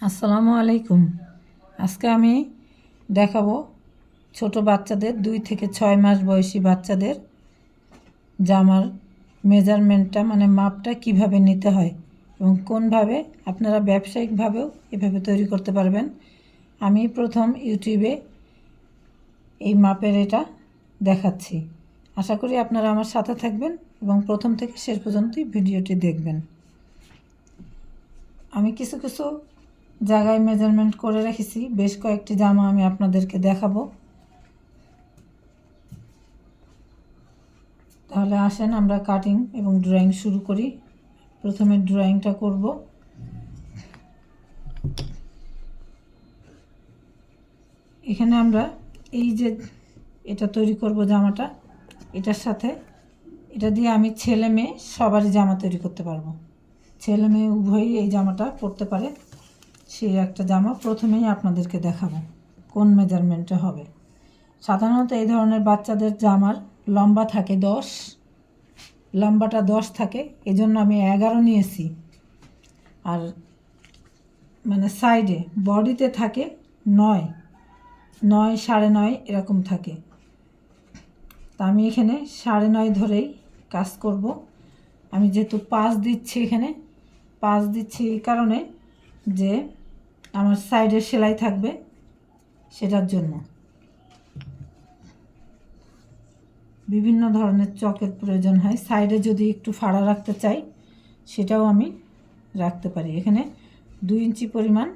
আসসালামু আলাইকুম। আজকে আমি দেখাবো ছোট বাচ্চাদের 2 থেকে 6 মাস বয়সী বাচ্চাদের জামার মেজারমেন্টটা মানে মাপটা কিভাবে নিতে হয় এবং কোনভাবে আপনারা ব্যবসায়িকভাবেও এভাবে তৈরি করতে পারবেন। আমি প্রথম ইউটিউবে এই মাপের এটা দেখাচ্ছি। আশা করি আপনারা আমার সাথে থাকবেন এবং প্রথম থেকে শেষ পর্যন্ত ভিডিওটি দেখবেন। আমি কিছু জায়গায় মেজারমেন্ট করে রেখেছি, বেশ কয়েকটি জামা আমি আপনাদেরকে দেখাবো। তাহলে আসেন আমরা কাটিং এবং ড্রয়িং শুরু করি। প্রথমে ড্রয়িংটা করব। এখানে আমরা এই যে এটা তৈরি করব জামাটা, এটার সাথে এটা দিয়ে আমি ছেলে মেয়ে সবারই জামা তৈরি করতে পারবো। ছেলে মেয়ে উভয়ই এই জামাটা পরতে পারে। সেই একটা জামা প্রথমেই আপনাদেরকে দেখাবো কোন মেজারমেন্টে হবে। সাধারণত এই ধরনের বাচ্চাদের জামার লম্বা থাকে 10, লম্বাটা 10 থাকে, এজন্য আমি 11 নিয়েছি। আর মানে সাইডে বডিতে থাকে 9, 9, 9.5 এরকম থাকে। তা আমি এখানে 9.5 ধরেই কাজ করব। আমি যেহেতু 5 দিচ্ছি, এখানে 5 দিচ্ছি এই কারণে যে আমার সাইডে সেলাই থাকবে, সেটার জন্য। বিভিন্ন ধরনের চকের প্রয়োজন হয়। সাইডে যদি একটু ফাড়া রাখতে চাই সেটাও আমি রাখতে পারি। এখানে 2 ইঞ্চি পরিমাণ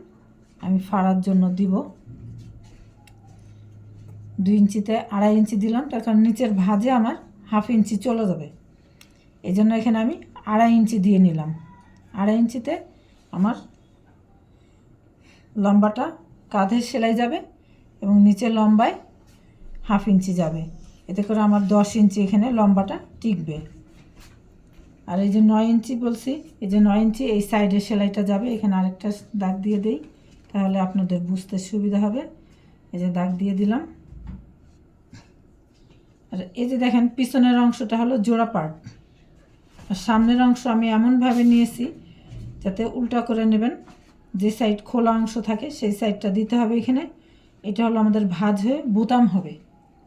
আমি ফাড়ার জন্য দিব। 2 ইঞ্চিতে 2.5 ইঞ্চি দিলাম, তার কারণ নিচের ভাঁজে আমার 1/2 ইঞ্চি চলে যাবে। এই জন্য এখানে আমি 2.5 ইঞ্চি দিয়ে নিলাম। 2.5 ইঞ্চিতে আমার লম্বাটা কাঁধের সেলাই যাবে এবং নিচে লম্বায় 1/2 ইঞ্চি যাবে। এতে করে আমার 10 ইঞ্চি এখানে লম্বাটা টিকবে। আর এই যে 9 ইঞ্চি বলছি, এই যে 9 ইঞ্চি এই সাইডে সেলাইটা যাবে। এখানে আরেকটা দাগ দিয়ে দেই, তাহলে আপনাদের বুঝতে সুবিধা হবে। এই যে দাগ দিয়ে দিলাম। আর এই যে দেখেন পিছনের অংশটা হলো জোড়া পার্ট, আর সামনের অংশ আমি এমনভাবে নিয়েছি যাতে উল্টা করে নেবেন। যে সাইড খোলা অংশ থাকে সেই সাইডটা দিতে হবে এখানে। এটা হলো আমাদের ভাঁজ হয়ে বোতাম হবে।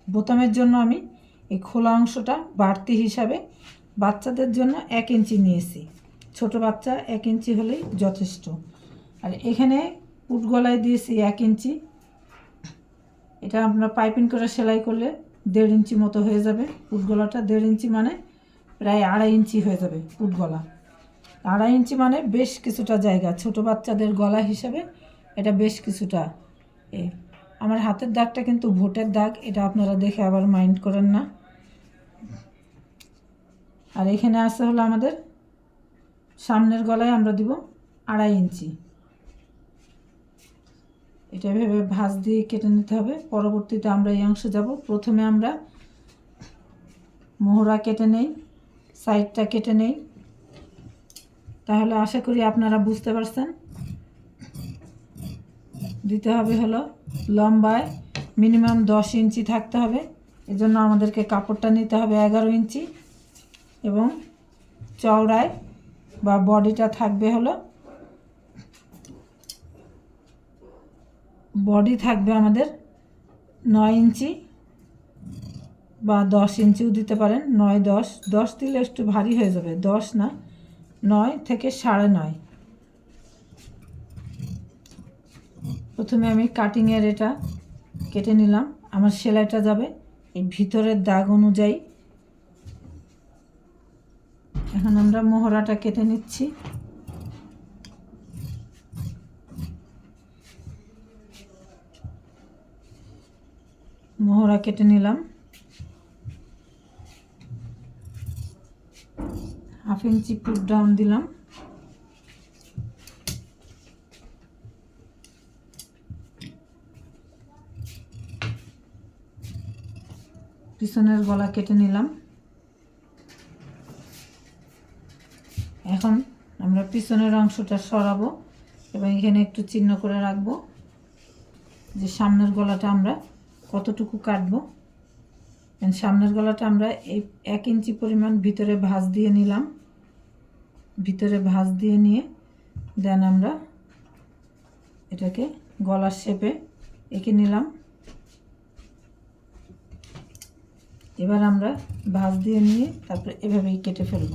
বোতামের জন্য আমি এই খোলা অংশটা বাড়তি হিসাবে বাচ্চাদের জন্য 1 ইঞ্চি নিয়েছি। ছোট বাচ্চা 1 ইঞ্চি হলেই যথেষ্ট। আর এখানে পুট গলায় দিয়েছি 1 ইঞ্চি। এটা আপনারা পাইপিং করে সেলাই করলে 1.5 ইঞ্চি মতো হয়ে যাবে। পুট গলাটা 1.5 ইঞ্চি মানে প্রায় 2.5 ইঞ্চি হয়ে যাবে পুট গলা। 2.5 ইঞ্চি মানে বেশ কিছুটা জায়গা। ছোট বাচ্চাদের গলা হিসাবে এটা বেশ কিছুটা। আমার হাতের দাগটা কিন্তু ভোটের দাগ, এটা আপনারা দেখে আবার মাইন্ড করেন না। আর এখানে আছে হলো আমাদের সামনের গলায় আমরা দিব 2.5 ইঞ্চি। এটা ভেবে ভাঁজ দিয়ে কেটে নিতে হবে। পরবর্তীতে আমরা এই অংশে যাব। প্রথমে আমরা মোহরা কেটে নেই, সাইডটা কেটে নেই, তাহলে আশা করি আপনারা বুঝতে পারছেন। দিতে হবে হলো লম্বায় মিনিমাম 10 ইঞ্চি থাকতে হবে। এজন্য আমাদেরকে কাপড়টা নিতে হবে 11 ইঞ্চি এবং চওড়ায় বা বডিটা থাকবে হলো, বডি থাকবে আমাদের 9 ইঞ্চি বা 10 ইঞ্চিও দিতে পারেন। 9, 10, 10 দিলে একটু ভারী হয়ে যাবে। 10 না, 9 থেকে 9.5। প্রথমে আমি কাটিংয়ের এটা কেটে নিলাম। আমার সেলাইটা যাবে এই ভিতরের দাগ অনুযায়ী। এখন আমরা মোহরাটা কেটে নিচ্ছি। মোহরা কেটে নিলাম। 1/2 ইঞ্চি পুট ডাউন দিলাম। পিছনের গলা কেটে নিলাম। এখন আমরা পিছনের অংশটা সরাবো এবং এখানে একটু চিহ্ন করে রাখবো যে সামনের গলাটা আমরা কতটুকু কাটবো। সামনের গলাটা আমরা এই 1 ইঞ্চি পরিমাণ ভিতরে ভাঁজ দিয়ে নিলাম। ভিতরে ভাঁজ দিয়ে নিয়ে দেন আমরা এটাকে গলার শেপে এঁকে নিলাম। এবার আমরা ভাঁজ দিয়ে নিয়ে তারপরে এভাবেই কেটে ফেলব।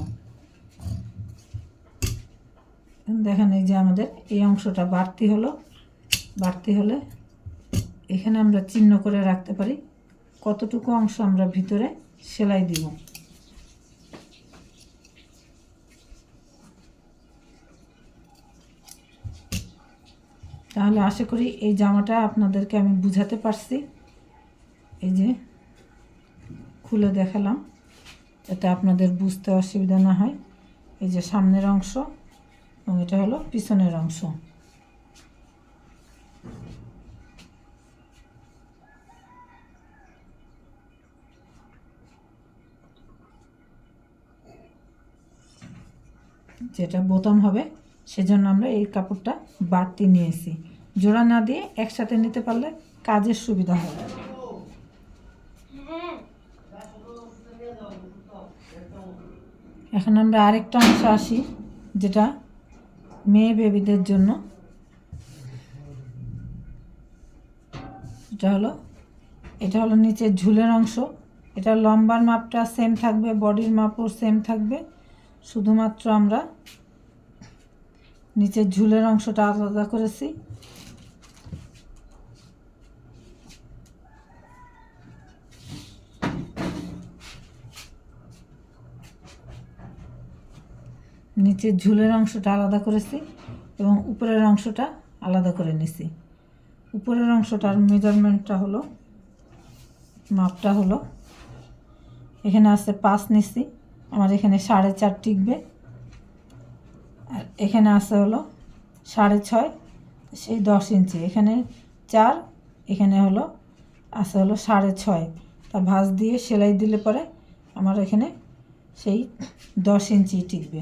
দেখেন এই যে আমাদের এই অংশটা বাড়তি হলো। বাড়তি হলে এখানে আমরা চিহ্ন করে রাখতে পারি কতটুকু অংশ আমরা ভিতরে সেলাই দিব। তাহলে আশা করি এই জামাটা আপনাদেরকে আমি বুঝাতে পারছি। এই যে খুলে দেখালাম যাতে আপনাদের বুঝতে অসুবিধা না হয়। এই যে সামনের অংশ এবং এটা হলো পিছনের অংশ। যেটা বোতাম হবে সেজন্য আমরা এই কাপড়টা বাড়তি নিয়েছি। জোড়া না দিয়ে একসাথে নিতে পারলে কাজের সুবিধা হয়। এখন আমরা আরেকটা অংশ আসি যেটা মেয়ে বেবিদের জন্য। এটা হলো নিচের ঝুলের অংশ। এটা লম্বার মাপটা সেম থাকবে, বডির মাপও সেম থাকবে, শুধুমাত্র আমরা নিচের ঝুলের অংশটা আলাদা করেছি। নিচের ঝুলের অংশটা আলাদা করেছি এবং উপরের অংশটা আলাদা করে নিছি। উপরের অংশটার মেজারমেন্টটা হলো, মাপটা হলো, এখানে আছে 5 নিছি, আমার এখানে 4.5 টিকবে। আর এখানে আছে হলো 6.5, সেই 10 ইঞ্চি। এখানে 4, এখানে হলো আছে হলো 6.5। তা ভাঁজ দিয়ে সেলাই দিলে পরে আমার এখানে সেই 10 ইঞ্চি টিকবে।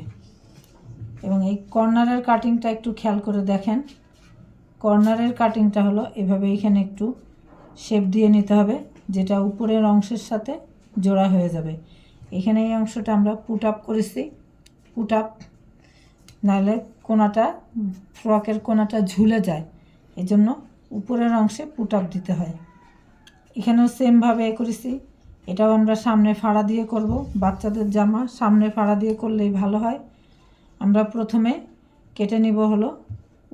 এবং এই কর্নারের কাটিংটা একটু খেয়াল করে দেখেন। কর্নারের কাটিংটা হলো এভাবে, এখানে একটু শেপ দিয়ে নিতে হবে যেটা উপরের অংশের সাথে জোড়া হয়ে যাবে। এখানে এই অংশটা আমরা পুট আপ করেছি। পুট আপ নাহলে কোনাটা, ফ্রকের কোনাটা ঝুলে যায়, এজন্য উপরের অংশে পুট আপ দিতে হয়। এখানেও সেমভাবে করেছি। এটাও আমরা সামনে ফাড়া দিয়ে করব। বাচ্চাদের জামা সামনে ফাড়া দিয়ে করলেই ভালো হয়। আমরা প্রথমে কেটে নিব হলো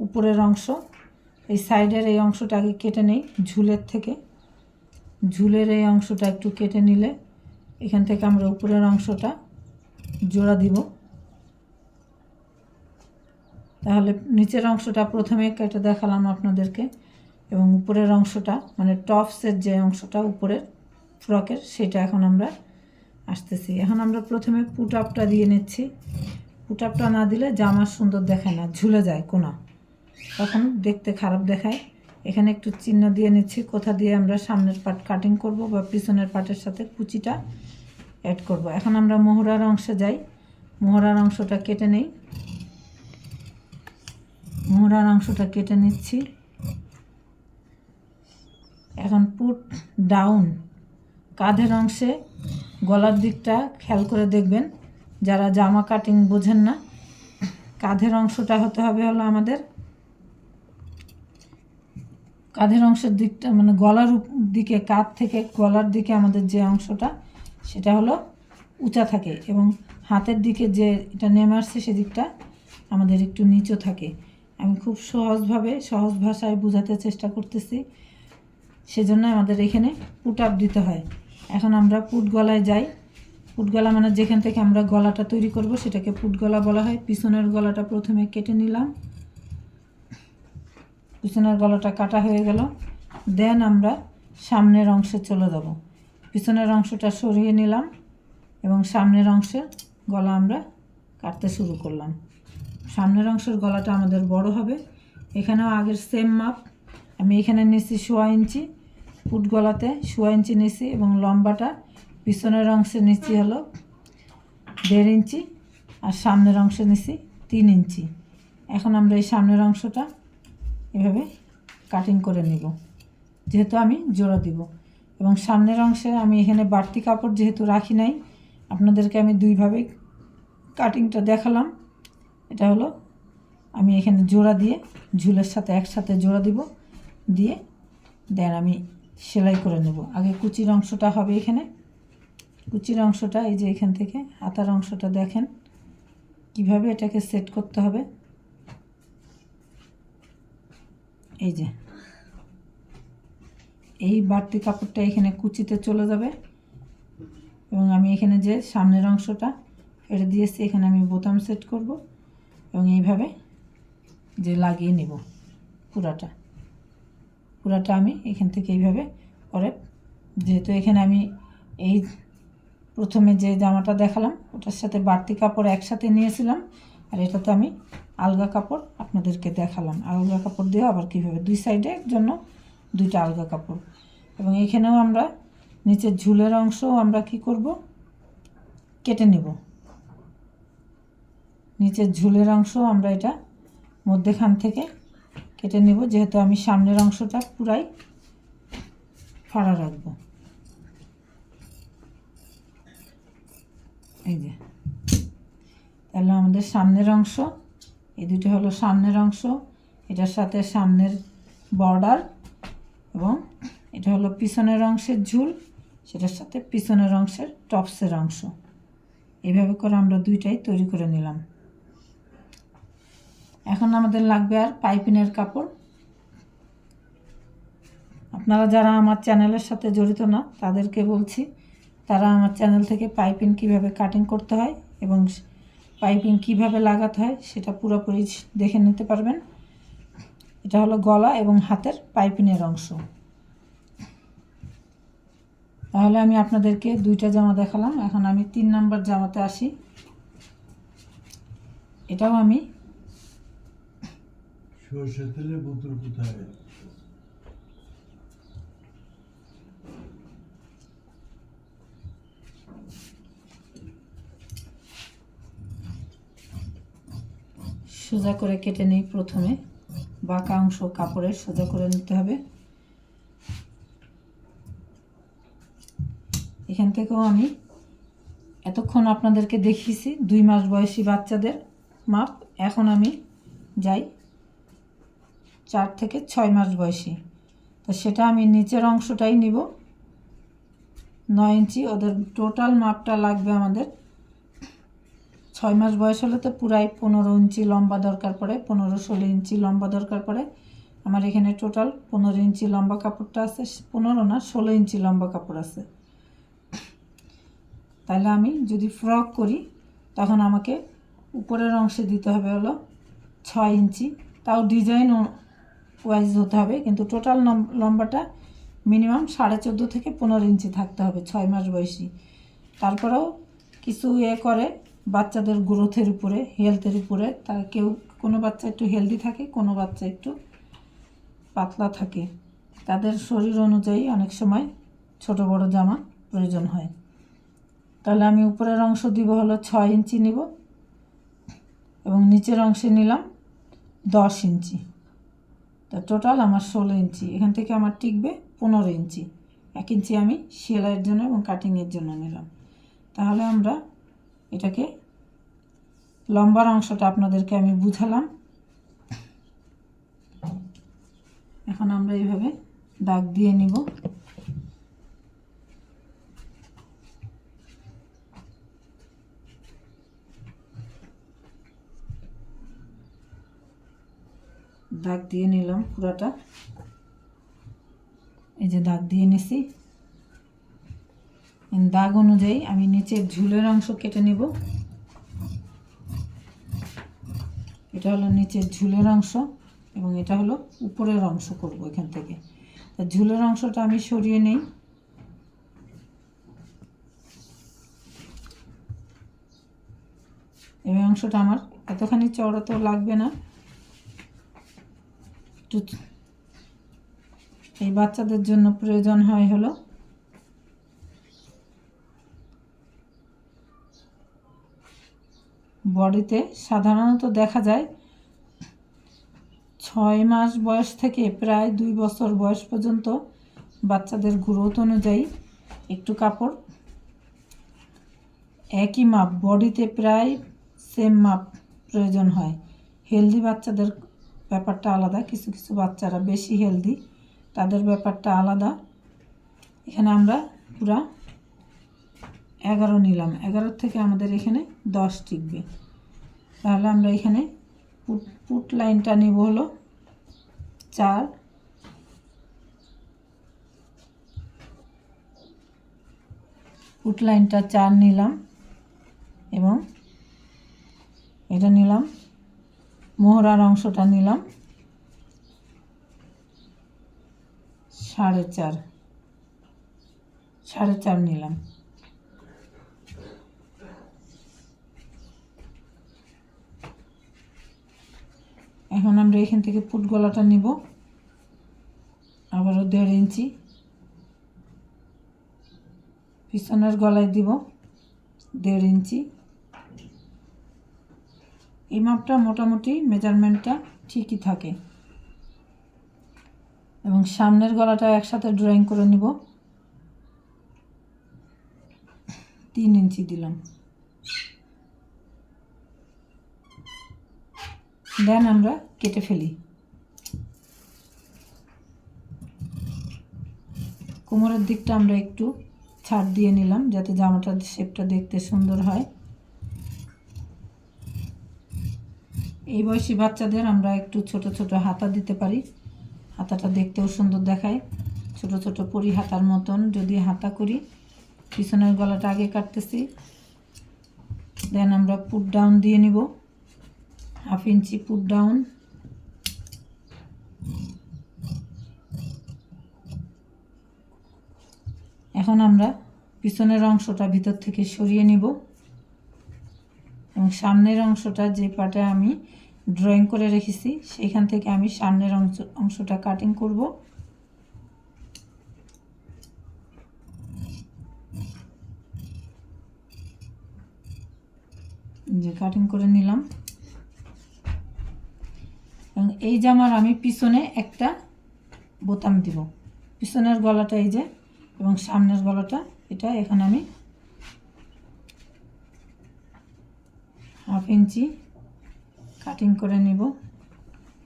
উপরের অংশ। এই সাইডের এই অংশটা আগে কেটে নেই ঝুলের থেকে। ঝুলের এই অংশটা একটু কেটে নিলে এখান থেকে আমরা উপরের অংশটা জোড়া দিব। তাহলে নিচের অংশটা প্রথমে কেটে দেখালাম আপনাদেরকে, এবং উপরের অংশটা মানে টপসের যে অংশটা উপরের ফ্রকের, সেটা এখন আমরা আসতেছি। এখন আমরা প্রথমে পুট আপটা দিয়ে নিচ্ছি। পুট আপটা না দিলে জামা সুন্দর দেখায় না, ঝুলে যায় কোনা, তখন দেখতে খারাপ দেখায়। এখানে একটু চিহ্ন দিয়ে নিচ্ছি কোথা দিয়ে আমরা সামনের পার্ট কাটিং করব বা পিছনের পার্টের সাথে কুচিটা অ্যাড করব। এখন আমরা মোহরার অংশে যাই। মোহরার অংশটা কেটে নেই। মোহরার অংশটা কেটে নিচ্ছি। এখন পুট ডাউন, কাঁধের অংশে গলার দিকটা খেয়াল করে দেখবেন যারা জামা কাটিং বোঝেন না। কাঁধের অংশটা হতে হবে হলো আমাদের, কাঁধের অংশের দিকটা মানে গলার দিকে, কাঁধ থেকে গলার দিকে আমাদের যে অংশটা সেটা হলো উঁচা থাকে, এবং হাতের দিকে যে এটা নেমে আসছে সেদিকটা আমাদের একটু নিচু থাকে। আমি খুব সহজভাবে সহজ ভাষায় বোঝাতে চেষ্টা করতেছি, সেজন্য আমাদের এখানে পুট আপ দিতে হয়। এখন আমরা পুট গলায় যাই। পুট গলা মানে যেখান থেকে আমরা গলাটা তৈরি করব সেটাকে পুট গলা বলা হয়। পিছনের গলাটা প্রথমে কেটে নিলাম। পিছনের গলাটা কাটা হয়ে গেল। দেন আমরা সামনের অংশে চলে যাব। পিছনের অংশটা সরিয়ে নিলাম এবং সামনের অংশের গলা আমরা কাটতে শুরু করলাম। সামনের অংশের গলাটা আমাদের বড় হবে। এখানেও আগের সেম মাপ, আমি এখানে নিয়েছি 1.25 ইঞ্চি, পুট গলাতে 1.25 ইঞ্চি নিয়েছি, এবং লম্বাটা পিছনের অংশে নিচ্ছি হলো 1.5 ইঞ্চি, আর সামনের অংশে নিচ্ছি 3 ইঞ্চি। এখন আমরা এই সামনের অংশটা এভাবে কাটিং করে নিব, যেহেতু আমি জোড়া দিব। এবং সামনের অংশে আমি এখানে বাড়তি কাপড় যেহেতু রাখি নাই, আপনাদেরকে আমি দুইভাবে কাটিংটা দেখালাম। এটা হলো আমি এখানে জোড়া দিয়ে ঝুলের সাথে একসাথে জোড়া দিব, দিয়ে দেন আমি সেলাই করে নেব। আগে কুচির অংশটা হবে এখানে, কুচির অংশটা এই যে এখান থেকে হাতার অংশটা দেখেন কিভাবে এটাকে সেট করতে হবে। এই যে এই বাড়তি কাপড়টা এখানে কুচিতে চলে যাবে, এবং আমি এখানে যে সামনের অংশটা এটা দিয়েছি এখানে আমি বোতাম সেট করব, এবং এইভাবে যে লাগিয়ে নেব পুরাটা আমি এখান থেকে এইভাবে পরে, যেহেতু এখানে আমি এই প্রথমে যে জামাটা দেখালাম ওটার সাথে বাড়তি কাপড় একসাথে নিয়েছিলাম, আর এটাতে আমি আলগা কাপড় আপনাদেরকে দেখালাম। আলগা কাপড় দিয়ে আবার কীভাবে দুই সাইডের জন্য দুইটা আলগা কাপড়। এবং এখানেও আমরা নিচের ঝুলের অংশ আমরা কি করব, কেটে নেব। নিচের ঝুলের অংশ আমরা এটা মধ্যেখান থেকে কেটে নেব, যেহেতু আমি সামনের অংশটা পুরাই ফাড়া রাখব। এই যে তাহলে আমাদের সামনের অংশ, এই দুটো হলো সামনের অংশ, এটার সাথে সামনের বর্ডার, এবং এটা হলো পিছনের অংশের ঝুল, সেটার সাথে পিছনের অংশের টপসের অংশ। এইভাবে করে আমরা দুইটাই তৈরি করে নিলাম। এখন আমাদের লাগবে আর পাইপিনের কাপড়। আপনারা যারা আমার চ্যানেলের সাথে জড়িত না তাদেরকে বলছি, তারা আমার চ্যানেল থেকে পাইপিং কিভাবে কাটিং করতে হয় এবং পাইপিং কিভাবে লাগাতে হয় সেটা পুরোপুরি দেখে নিতে পারবেন। এটা হলো গলা এবং হাতের পাইপিনের অংশ। তাহলে আমি আপনাদেরকে দুইটা জামা দেখালাম, এখন আমি 3 নাম্বার জামাতে আসি। এটাও আমি সরষের তেলের বোতল কোথায়? সোজা করে কেটে নিই। প্রথমে বাঁকা অংশ কাপড়ের সোজা করে নিতে হবে। এখান থেকেও আমি এতক্ষণ আপনাদেরকে দেখিয়েছি 2 মাস বয়সী বাচ্চাদের মাপ, এখন আমি যাই 4 থেকে 6 মাস বয়সী। তো সেটা আমি নিচের অংশটাই নিব 9 ইঞ্চি। ওদের টোটাল মাপটা লাগবে আমাদের 6 মাস বয়স হলে তো পুরাই 15 ইঞ্চি লম্বা দরকার পড়ে, 15-16 ইঞ্চি লম্বা দরকার পড়ে। আমার এখানে টোটাল 15 ইঞ্চি লম্বা কাপড়টা আছে, 15 না 16 ইঞ্চি লম্বা কাপড় আছে। তাহলে আমি যদি ফ্রক করি তখন আমাকে উপরের অংশে দিতে হবে হলো 6 ইঞ্চি, তাও ডিজাইন ওয়াইজ হতে হবে, কিন্তু টোটাল লম্বাটা মিনিমাম 14.5 থেকে 15 ইঞ্চি থাকতে হবে 6 মাস বয়সী। তারপরেও কিছু করে বাচ্চাদের গ্রোথের উপরে, হেলথের উপরে, তার কেউ কোনো বাচ্চা একটু হেলদি থাকে, কোনো বাচ্চা একটু পাতলা থাকে, তাদের শরীর অনুযায়ী অনেক সময় ছোট বড় জামা প্রয়োজন হয়। তাহলে আমি উপরের অংশ দিব হলো 6 ইঞ্চি নিব, এবং নিচের অংশে নিলাম 10 ইঞ্চি। তো টোটাল আমার 16 ইঞ্চি। এখান থেকে আমার টিকবে 15 ইঞ্চি। 1 ইঞ্চি আমি সেলাইয়ের জন্য এবং কাটিংয়ের জন্য নিলাম। তাহলে আমরা এটাকে লম্বার অংশটা আপনাদেরকে আমি বুঝালাম। এখন আমরা এইভাবে দাগ দিয়ে নিব। দাগ দিয়ে নিলাম পুরাটা, এই যে দাগ দিয়ে নিছি। দাগ অনুযায়ী আমি নিচের ঝুলের অংশ কেটে নিব। এটা হলো নিচের ঝুলের অংশ এবং এটা হলো উপরের অংশ করব এখান থেকে। তা ঝুলের অংশটা আমি সরিয়ে নেই। এই অংশটা আমার এতখানি চওড়া তো লাগবে না, এই বাচ্চাদের জন্য প্রয়োজন হয় হলো বডিতে সাধারণত দেখা যায় 6 মাস বয়স থেকে প্রায় 2 বছর বয়স পর্যন্ত বাচ্চাদের গ্রোথ অনুযায়ী একটু কাপড় একই মাপ, বডিতে প্রায় সেম মাপ প্রয়োজন হয়। হেলদি বাচ্চাদের ব্যাপারটা আলাদা, কিছু কিছু বাচ্চারা বেশি হেলদি, তাদের ব্যাপারটা আলাদা। এখানে আমরা পুরা 11 নিলাম, 11 থেকে আমাদের এখানে 10 টিকবে। তাহলে আমরা এখানে পুট লাইনটা নিব হলো 4, পুট লাইনটা 4 নিলাম এবং এটা নিলাম, মোহরার অংশটা নিলাম 4.5 নিলাম। এখন আমরা এখান থেকে পুট গলাটা নিব আবারও 1.5 ইঞ্চি, পিছনের গলায় দিব 1.5 ইঞ্চি। এই মাপটা মোটামুটি মেজারমেন্টটা ঠিকই থাকে এবং সামনের গলাটা একসাথে ড্রয়িং করে নিব, 3 ইঞ্চি দিলাম। দেন আমরা কেটে ফেলি। কোমরের দিকটা আমরা একটু ছাড় দিয়ে নিলাম যাতে জামাটার শেপটা দেখতে সুন্দর হয়। এই বয়সী বাচ্চাদের আমরা একটু ছোট ছোট হাতা দিতে পারি, হাতাটা দেখতেও সুন্দর দেখায়। ছোট ছোট পরি হাতার মতন যদি হাতা করি, পিছনের গলাটা আগে কাটতেছি, দেন আমরা পুট ডাউন দিয়ে নিব, 1/2 ইঞ্চি পুট ডাউন। এখন আমরা পিছনের অংশটা ভিতর থেকে সরিয়ে নিব এবং সামনের অংশটা যে পার্টে আমি ড্রয়িং করে রেখেছি সেইখান থেকে আমি সামনের অংশটা কাটিং করব। যে কাটিং করে নিলাম এবং এই জামার আমি পিছনে একটা বোতাম দিব, পিছনের গলাটা এই যে এবং সামনের গলাটা এটা, এখানে আমি 1/2 ইঞ্চি কাটিং করে নিব,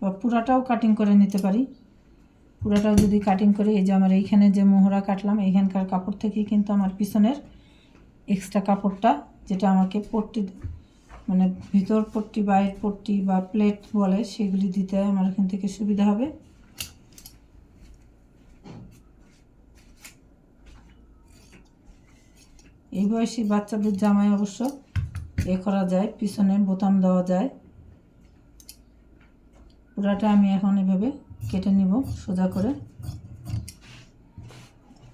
বা পুরাটাও কাটিং করে নিতে পারি। পুরাটাও যদি কাটিং করে, এই যে আমার এইখানে যে মোহরা কাটলাম এইখানকার কাপড় থেকেই কিন্তু আমার পিছনের এক্সট্রা কাপড়টা, যেটা আমাকে পট্টি মানে ভিতর পট্টি বাইরের পট্টি বা প্লেট বলে, সেগুলি দিতে আমার এখান থেকে সুবিধা হবে। এই বয়সী বাচ্চাদের জামায় অবশ্য করা যায়, পিছনে বোতাম দেওয়া যায়। পুরাটা আমি এখন এভাবে কেটে নিব সোজা করে।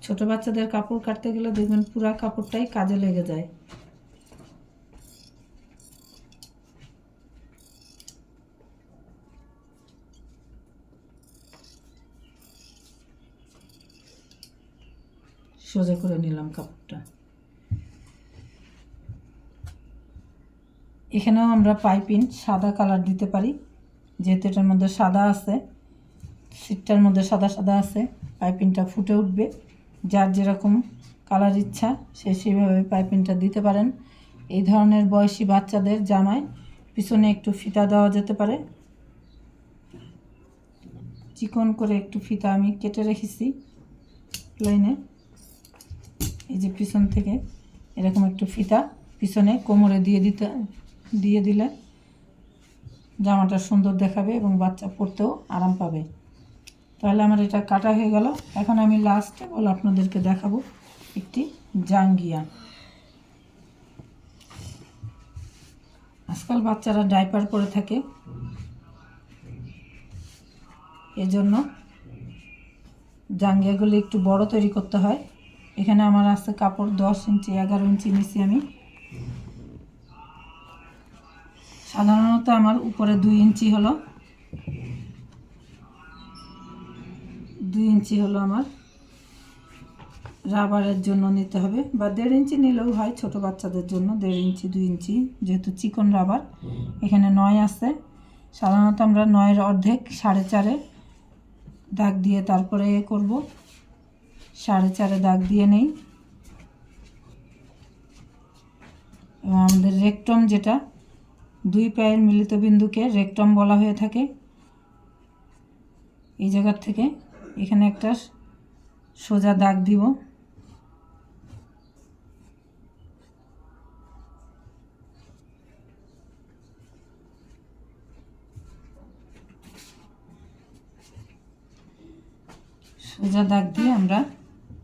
ছোট বাচ্চাদের কাপড় কাটতে গেলে দেখবেন পুরা কাপড়টাই কাজে লেগে যায়। সোজা করে নিলাম কাপড়টা। এখানেও আমরা পাইপিং সাদা কালার দিতে পারি, যেহেতু এটার মধ্যে সাদা আছে, সিটটার মধ্যে সাদা সাদা আছে, পাইপিংটা ফুটে উঠবে। যার যেরকম কালার ইচ্ছা সে সেইভাবে পাইপিংটা দিতে পারেন। এই ধরনের বয়সী বাচ্চাদের জামায় পিছনে একটু ফিতা দেওয়া যেতে পারে। চিকন করে একটু ফিতা আমি কেটে রেখেছি লাইনে, এই যে পিছন থেকে এরকম একটু ফিতা পিছনে কোমরে দিয়ে দিলে জামাটা সুন্দর দেখাবে এবং বাচ্চা পরতেও আরাম পাবে। তাহলে আমার এটা কাটা হয়ে গেল। এখন আমি লাস্টে আপনাদেরকে দেখাবো একটি জাঙ্গিয়া। আজকাল বাচ্চারা ডাইপার পরে থাকে, এজন্য জাঙ্গিয়াগুলো একটু বড় তৈরি করতে হয়। এখানে আমার আছে কাপড় 10 ইঞ্চি, 11 ইঞ্চি নিচ্ছি আমি। সাধারণত আমার উপরে 2 ইঞ্চি হলো, 2 ইঞ্চি হলো আমার রাবারের জন্য নিতে হবে, বা 1.5 ইঞ্চি নিলেও হয় ছোট বাচ্চাদের জন্য। 1.5 ইঞ্চি 2 ইঞ্চি যেহেতু চিকন রাবার। এখানে 9 আছে, সাধারণত আমরা 9-এর অর্ধেক 4.5 দাগ দিয়ে তারপরে করব। 4.5 দাগ দিয়ে নেই এবং আমাদের রেকটম যেটা দুই পায়ের মিলিত বিন্দুকে রেকটম বলা হয়ে থাকে। এই জায়গার থেকে এখানে একটা সোজা দাগ দিব। সোজা দাগ দিয়ে আমরা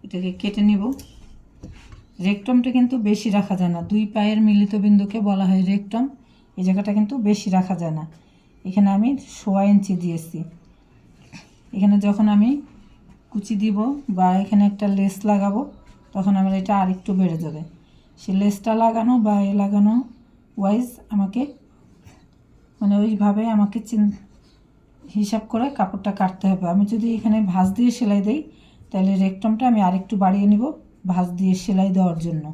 এটাকে কেটে নিব। রেকটমটা কিন্তু বেশি রাখা যায় না, দুই পায়ের মিলিত বিন্দুকে বলা হয় রেকটম। এই জায়গাটা কিন্তু বেশি রাখা যায় না। এখানে আমি 1.5 ইঞ্চি দিয়েছি। এখানে যখন আমি কুচি দিব বা এখানে একটা লেস লাগাবো তখন আমার এটা আরেকটু বেড়ে যাবে। সে লেসটা লাগানো বা এ লাগানো ওয়াইজ আমাকে মানে ওইভাবে আমাকে হিসাব করে কাপড়টা কাটতে হবে। আমি যদি এখানে ভাঁজ দিয়ে সেলাই দেই তাহলে রেকটমটা আমি আরেকটু বাড়িয়ে নিব ভাঁজ দিয়ে সেলাই দেওয়ার জন্য।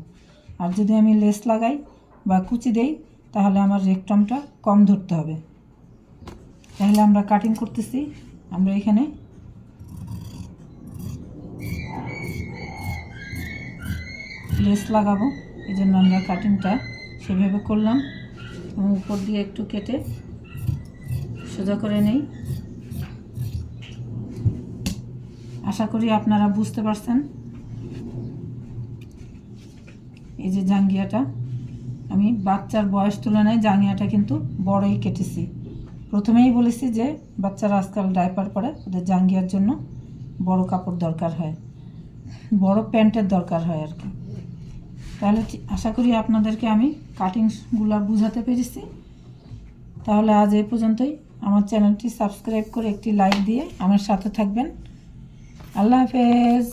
আর যদি আমি লেস লাগাই বা কুচি দেই তাহলে আমার রেকটমটা কম ধরতে হবে। তাহলে আমরা কাটিং করতেছি। আমরা এখানে লেস লাগাবো, এই জন্য আমরা কাটিংটা সেভাবে করলাম। এবং উপর দিয়ে একটু কেটে সোজা করে নেই। আশা করি আপনারা বুঝতে পারছেন। এই যে জাঙ্গিয়াটা আমি বাচ্চার বয়স তুলনায় জাঙ্গিয়াটা কিন্তু বড়ই কেটেছি। প্রথমেই বলেছি যে বাচ্চারা আজকাল ডাইপার পরে, ওদের জাঙ্গিয়ার জন্য বড় কাপড় দরকার হয়, বড় প্যান্টের দরকার হয় আর কি। তাহলে আশা করি আপনাদেরকে আমি কাটিংসগুলো বুঝাতে পেরেছি। তাহলে আজ এই পর্যন্তই। আমার চ্যানেলটি সাবস্ক্রাইব করে একটি লাইক দিয়ে আমার সাথে থাকবেন। আল্লাহ হাফেজ।